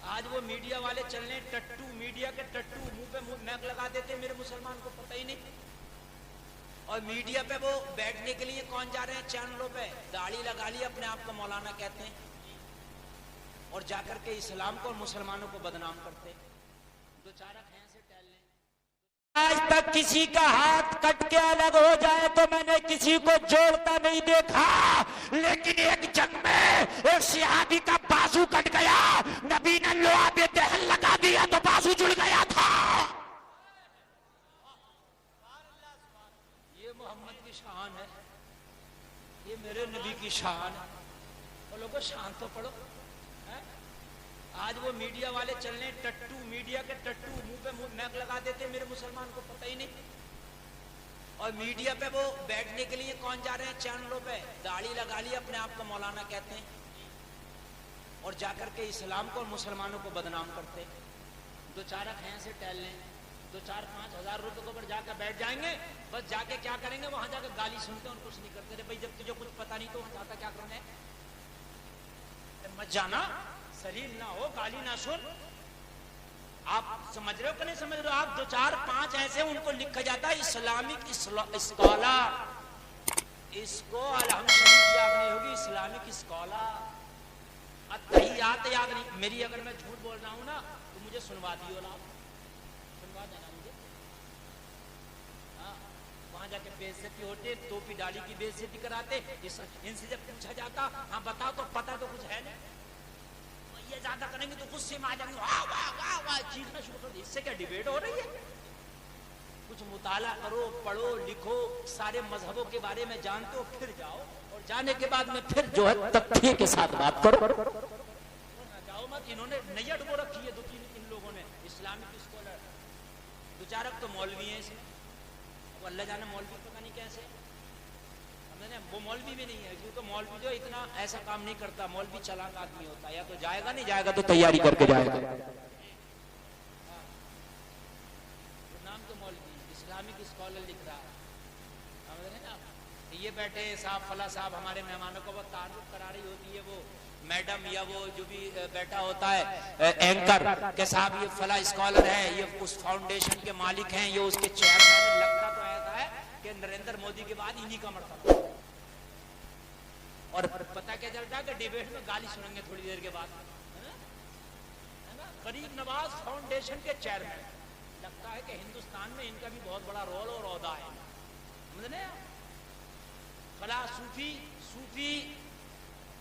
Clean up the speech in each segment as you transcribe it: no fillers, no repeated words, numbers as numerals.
आज वो मीडिया वाले चलने टट्टू, मीडिया के टट्टू, मुंह पे मैक लगा देते, मेरे मुसलमान को पता ही नहीं। और मीडिया पे वो बैठने के लिए कौन जा रहे हैं चैनलों पे, दाढ़ी लगा ली, अपने आप को मौलाना कहते हैं और जाकर के इस्लाम को और मुसलमानों को बदनाम करते। दो चार से टहल लें। आज तक किसी का हाथ कट के अलग हो जाए तो मैंने किसी को जोड़ता नहीं देखा, लेकिन एक जंग में एक सहाबी का बाजू कट गया, नबी ने लोहा पे दहन लगा दिया तो बाजू जुड़ गया था। ये मोहम्मद की शान है, ये मेरे नबी की शान है। तो लोगों शान तो पढ़ो। आज वो मीडिया वाले चलने टट्टू, मीडिया के टट्टू, मुंह पे मैक लगा देते, मेरे मुसलमान को पता ही नहीं। और मीडिया पे वो बैठने के लिए कौन जा रहे हैं चैनलों पे, दाढ़ी लगा ली, अपने आप को मौलाना कहते हैं और जाकर के इस्लाम को और मुसलमानों को बदनाम करते। दो चार से टहल लें, 2-4-5 हजार रुपए को ऊपर जाकर बैठ जाएंगे, बस जाके क्या करेंगे, वहां जाकर गाली सुनते और कुछ नहीं करते। भाई जब तुझे कुछ पता नहीं तो वहां जाकर क्या करना है, मत जाना, शरीर ना हो, गाली ना सुन। आप समझ रहे हो कि नहीं समझ रहे हो? आप 2-4-5 ऐसे उनको लिखा जाता है इस्लामिक स्कॉलर, इसको अल्हम्दुलिल्लाह याद नहीं होगी, इस्लामिक स्कॉलर अत्तहियात याद नहीं। मेरी अगर मैं झूठ बोल रहा हूं ना तो मुझे सुनवा दियो ना, सुनवा देना मुझे। वहां जाके बेइज्जती होते, टोपी डाली की बेइज्जती कराते, इनसे जब पूछा जाता हाँ बताओ तो पता तो कुछ है नहीं, ये ज्यादा करेंगे तो गुस्से में आ जाएंगे, वाह वाह वाह वाह चीखना शुरू कर दे। इससे क्या डिबेट हो रही है? कुछ मुताला करो, पढ़ो, लिखो, सारे मजहबों के बारे में जानते हो, फिर जाओ और जाने के बाद में फिर जो है तथ्य के साथ बात करो, जाओ मत। इन्होंने नैया डुबो रखी है इन लोगों ने, इस्लामिक स्कॉलर। बेचारा तो मौलवी है इसमें, अब अल्लाह जाने मौलवी पता नहीं कैसे, वो मौलवी भी नहीं है, क्योंकि मौलवी जो इतना ऐसा काम नहीं करता, मौलवी चालाक आदमी होता है, या तो जाएगा नहीं जाएगा तो तैयारी करके जाएगा। तो नाम तो मौलवी, इस्लामिक स्कॉलर लिख रहा है, समझ रहे हैं आप? ये बैठे साहब, फला साहब हमारे मेहमानों को वो तारुफ करा रही होती है, वो मैडम या वो जो भी बैठा होता है एंकर के साहब ये फला स्कॉलर है, ये उस फाउंडेशन के मालिक हैं, ये उसके चेयरमैन। लगता तो ऐसा है कि नरेंद्र मोदी के बाद इन्हीं का मरतबा। और पता क्या चलता है कि डिबेट में गाली सुनेंगे थोड़ी देर के बाद, है ना? गरीब नवाज फाउंडेशन के चेयरमैन, लगता है कि हिंदुस्तान में इनका भी बहुत बड़ा रोल और ओहदा है, समझने? फला सूफी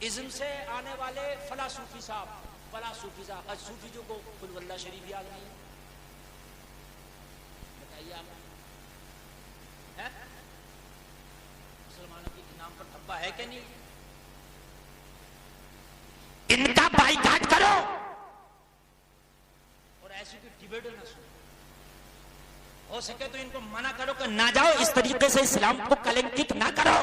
इज्म से आने वाले फला सूफी साहब, फला सूफी साहब, आज सूफी जो को कुल वल्लाह शरीफ याद नहीं है, बताइए आप है? मुसलमानों के नाम पर धब्बा है कि नहीं? इनका बाइकाट करो और ऐसी कोई डिबेट ना सुनो, हो सके तो इनको मना करो कि ना जाओ, इस तरीके से इस्लाम को कलंकित ना करो।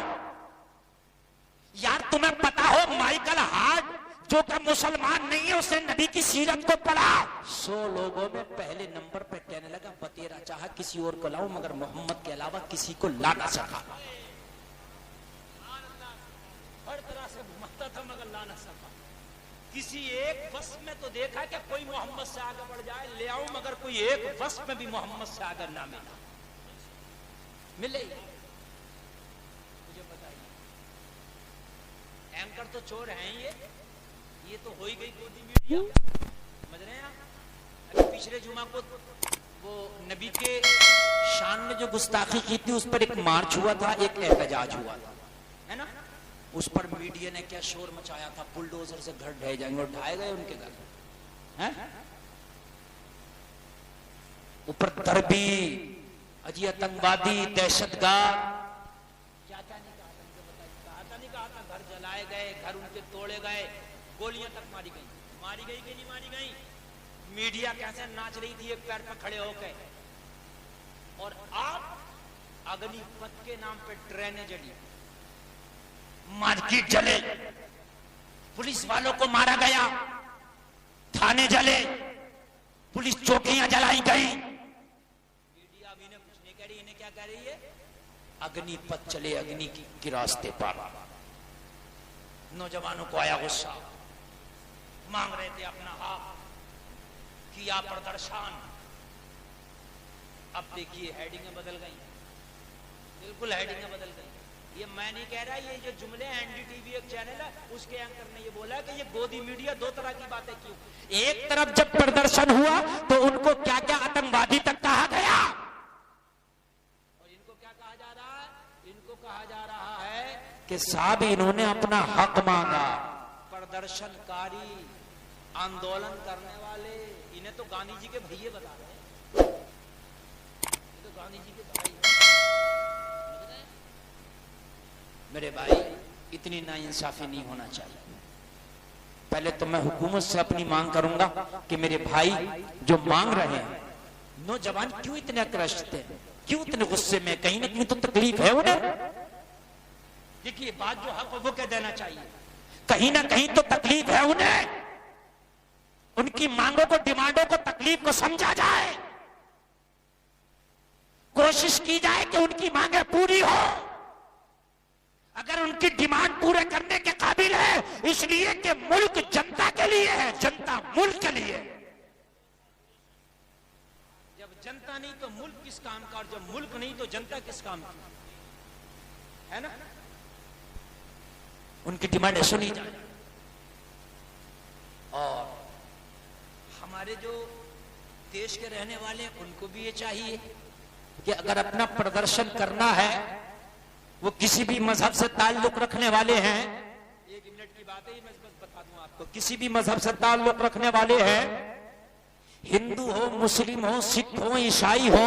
यार तुम्हें पता हो माइकल हार्ट जो कि मुसलमान नहीं है, उसने नबी की सीरत को पढ़ा, 100 लोगों में पहले नंबर पे कहने लगा बतेरा चाहा किसी और को लाऊं मगर मोहम्मद के अलावा किसी को ला ना सका। हर तरह से घुमाता था मगर ला ना सका। किसी एक वस्फ में तो देखा कि कोई मोहम्मद से आगे बढ़ जाए, ले आऊं, मगर कोई एक वस्फ में भी मोहम्मद से आगे ना मिले। मुझे बताइए, एंकर तो चोर हैं ये तो हो ही गई गोदी मीडिया, समझ रहे हैं आप? अभी पिछले जुमा को वो नबी के शान में जो गुस्ताखी की थी उस पर एक मार्च हुआ था, एक एहतजाज हुआ था, है ना? उस पर मीडिया ने क्या शोर मचाया था, बुलडोजर से घर ढह जाएंगे, और ढाए गए उनके घर, हैं? ऊपर दरबी, अजी आतंकवादी, दहशतगार, क्या नहीं कहा था, घर जलाए गए, घर उनके तोड़े गए, गोलियां तक मारी गई कि नहीं मारी गई? मीडिया कैसे नाच रही थी एक पैर पर खड़े होकर, और आप अग्निपथ के नाम पे ट्रेनें जली, मार्केट जले, पुलिस वालों को मारा गया, थाने जले, पुलिस चौकियां जलाई गई। मीडिया अभी ने कुछ नहीं कह रही, इन्हें क्या कह रही है? अग्निपथ चले, अग्नि के रास्ते पर। नौजवानों को आया गुस्सा, मांग रहे थे अपना हक, किया प्रदर्शन। अब देखिए हेडिंगें बदल गई, बिल्कुल हेडिंगें बदल गई। ये मैं नहीं कह रहा, ये जो जुमले एनडीटीवी एक चैनल है उसके एंकर ने ये बोला कि ये गोदी मीडिया दो तरह की बातें क्यों। एक तरफ जब प्रदर्शन हुआ तो उनको क्या क्या आतंकवादी तक कहा गया, और इनको क्या कहा जा रहा है, इनको कहा जा रहा है कि साहब इन्होंने अपना हक मांगा। प्रदर्शनकारी, आंदोलन करने वाले, इन्हें तो गांधी जी के भैये बता रहे हैं, ये तो गांधी जी के भाई। मेरे भाई इतनी नाइंसाफी नहीं होना चाहिए। पहले तो मैं हुकूमत से अपनी मांग करूंगा कि मेरे भाई जो मांग रहे हैं, नौजवान क्यों इतने त्रस्त हैं, क्यों इतने गुस्से में, कहीं ना कहीं तो तकलीफ है उन्हें। देखिए बात जो हक वो कह देना चाहिए, कहीं ना कहीं तो तकलीफ है उन्हें। उनकी मांगों को, डिमांडों को, तकलीफ को समझा जाए, कोशिश की जाए कि उनकी मांगें पूरी हो। अगर उनकी डिमांड पूरे करने के काबिल है, इसलिए कि मुल्क जनता के लिए है, जनता मुल्क के लिए। जब जनता नहीं तो मुल्क किस काम का, और जब मुल्क नहीं तो जनता किस काम की, है ना। उनकी डिमांड सुनी जाए। और हमारे जो देश के रहने वाले हैं उनको भी ये चाहिए कि अगर अपना प्रदर्शन करना है, वो किसी भी मजहब से ताल्लुक रखने वाले हैं, 1 मिनट की बात है, मैं बस बता दूं आपको, किसी भी मजहब से ताल्लुक रखने वाले हैं, हिंदू हो, मुस्लिम हो, सिख हो, ईसाई हो,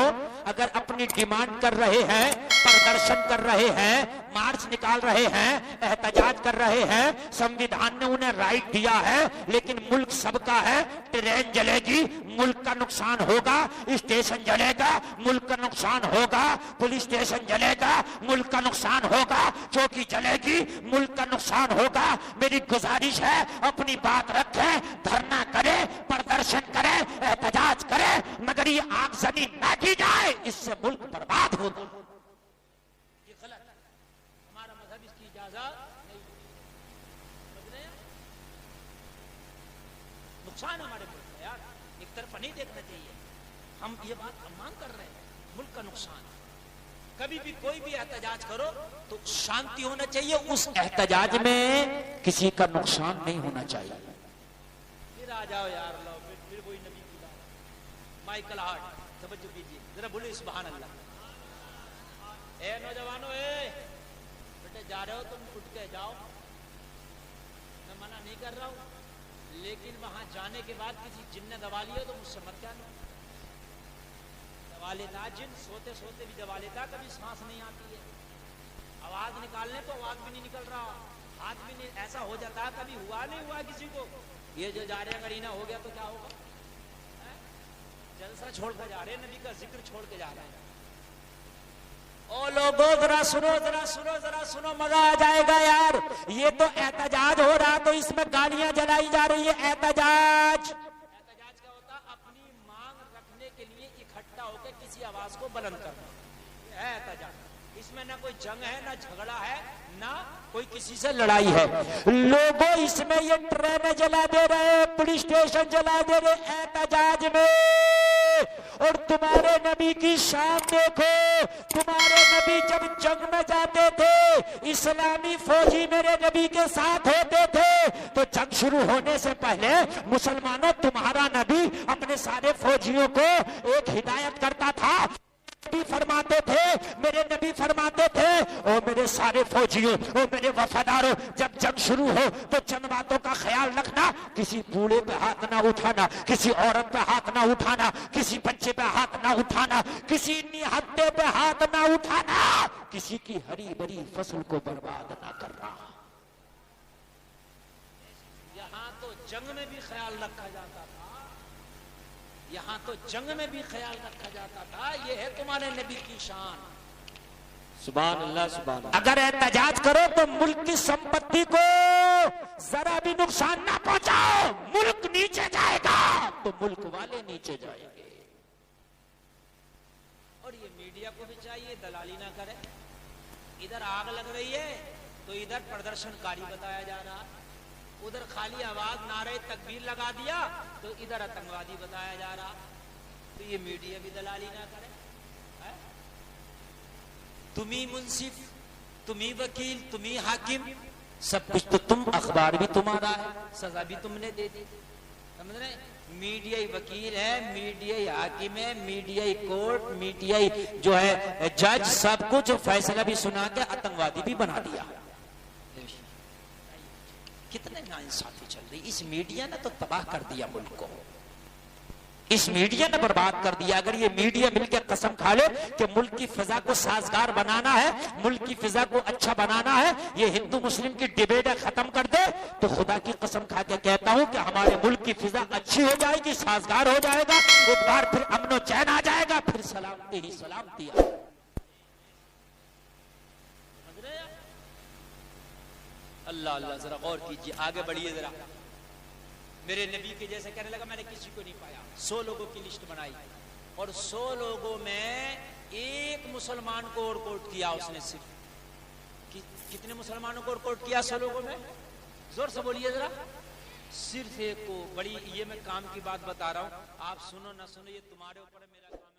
अगर अपनी डिमांड कर रहे हैं, प्रदर्शन कर रहे हैं, मार्च निकाल रहे हैं, एहतजाज कर रहे हैं, संविधान ने उन्हें राइट दिया है, लेकिन मुल्क सबका है। ट्रेन जलेगी, मुल्क का नुकसान होगा, स्टेशन जलेगा, मुल्क का नुकसान होगा, पुलिस स्टेशन जलेगा, मुल्क का नुकसान होगा, चौकी जलेगी, मुल्क का नुकसान होगा। मेरी गुजारिश है अपनी बात रखें, धरना करे, प्रदर्शन करे, एहतजाज करे, मगर ये आगजनी न की जाए, इससे मुल्क बर्बाद होगा। ये गलत है, हमारा मजहब इसकी इजाजत नहीं। नुकसान हमारे मुल्क का यार, एक तरफ नहीं देखना चाहिए। हम ये बात मांग कर रहे हैं, मुल्क का नुकसान। कभी भी कोई भी एहतजाज करो तो शांति होना चाहिए, उस एहतजाज में किसी का नुकसान नहीं होना चाहिए। फिर आ जाओ यार, लो फिर वही नबी की बात। माइकल हार्ट, तवज्जो कीजिए जरा, बोले सुभान अल्लाह। ए नौजवानों, बेटे जा रहे हो तुम, उठ के जाओ, मैं मना नहीं कर रहा हूं, लेकिन वहां जाने के बाद किसी जिन ने दबा लिया तो मुझसे मत कहना। दबा लेता जिन, सोते सोते भी दबा लेता, कभी सांस नहीं आती है, आवाज निकालने तो आवाज भी नहीं निकल रहा, हाथ भी नहीं, ऐसा हो जाता। कभी हुआ नहीं हुआ किसी को? ये जो जा रहे हैं करीना हो गया तो क्या होगा? जलसा छोड़कर जा रहे हैं, नबी का जिक्र छोड़ के जा रहे हैं। ओ लोगों जरा सुनो, जरा सुनो, जरा सुनो, मजा आ जाएगा यार। ये तो एहतजाज हो रहा, तो इसमें गालियां जलाई जा रही है। एहतजाज क्या होता? अपनी मांग रखने के लिए इकट्ठा होकर किसी आवाज को बुलंद करना है एहतजाज। इसमें ना कोई जंग है, ना झगड़ा है, ना कोई किसी से लड़ाई है। लोगों इसमें ये ट्रेनें जला दे रहे, पुलिस स्टेशन जला दे रहे एहतजाज में। और तुम्हारे नबी की शान देखो, तुम्हारे नबी जब जंग में जाते थे, इस्लामी फौजी मेरे नबी के साथ होते थे, तो जंग शुरू होने से पहले मुसलमानों, तुम्हारा नबी अपने सारे फौजियों को एक हिदायत करता था। फरमाते थे, मेरे नबी फरमाते थे, ओ मेरे सारे फौजियों, ओ मेरे वफादारों, जब जंग शुरू हो तो चंद बातों का ख्याल रखना। किसी बूढ़े पे हाथ ना उठाना, किसी औरत पे हाथ ना उठाना, किसी बच्चे पे हाथ ना उठाना, किसी निहत्थे पे हाथ ना उठाना, किसी की हरी भरी फसल को बर्बाद ना करना। यहाँ तो जंग में भी ख्याल रखा जाता था, यहाँ तो जंग में भी ख्याल रखा जाता था। ये है तुम्हारे नबी की शान। सुभान अल्लाह, सुभान अल्लाह। अगर एहतजाज करो तो मुल्क की संपत्ति को जरा भी नुकसान ना पहुंचाओ, मुल्क नीचे जाएगा तो मुल्क वाले नीचे जाएंगे। और ये मीडिया को भी चाहिए दलाली ना करे। इधर आग लग रही है तो इधर प्रदर्शनकारी बताया जा रहा है, उधर खाली आवाज नारे तकबीर लगा दिया तो इधर आतंकवादी बताया जा रहा। तो ये मीडिया भी दलाली ना करे। तुम ही मुंसिफ, तुम ही वकील, तुम ही हाकिम, सब कुछ तो तुम, अखबार भी तुम्हारा है, सजा भी तुमने दे दी। समझ रहे? मीडिया ही वकील है, मीडिया ही हाकिम है, मीडिया ही कोर्ट, मीडिया ही जो है जज, सब कुछ फैसला भी सुना के आतंकवादी भी बना दिया। कितने नाइंसाफी चल रही। इस मीडिया ने तो तबाह कर दिया मुल्क को, इस मीडिया ने बर्बाद कर दिया। अगर ये मीडिया मिलकर कसम खा ले कि मुल्क की फिजा को साजगार बनाना है, मुल्क की फिजा को अच्छा बनाना है, ये हिंदू मुस्लिम की डिबेट खत्म कर दे, तो खुदा की कसम खा के कहता हूं कि हमारे मुल्क की फिजा अच्छी हो जाएगी, साजगार हो जाएगा, एक बार फिर अमन चैन आ जाएगा, फिर सलामती ही सलामती आ। अल्लाह अल्लाह, जरा गौर कीजिए, आगे बढ़िए जरा। मेरे नबी के जैसे कहने लगा मैंने किसी को नहीं पाया। 100 लोगों की लिस्ट बनाई और 100 लोगों में एक मुसलमान को और कोर्ट किया उसने। सिर्फ कितने मुसलमानों को और कोर्ट किया 100 लोगों में? जोर से बोलिए जरा। सिर्फ एक को। बड़ी ये मैं काम की बात बता रहा हूं, आप सुनो ना सुनो, ये तुम्हारे ऊपर है, मेरा काम।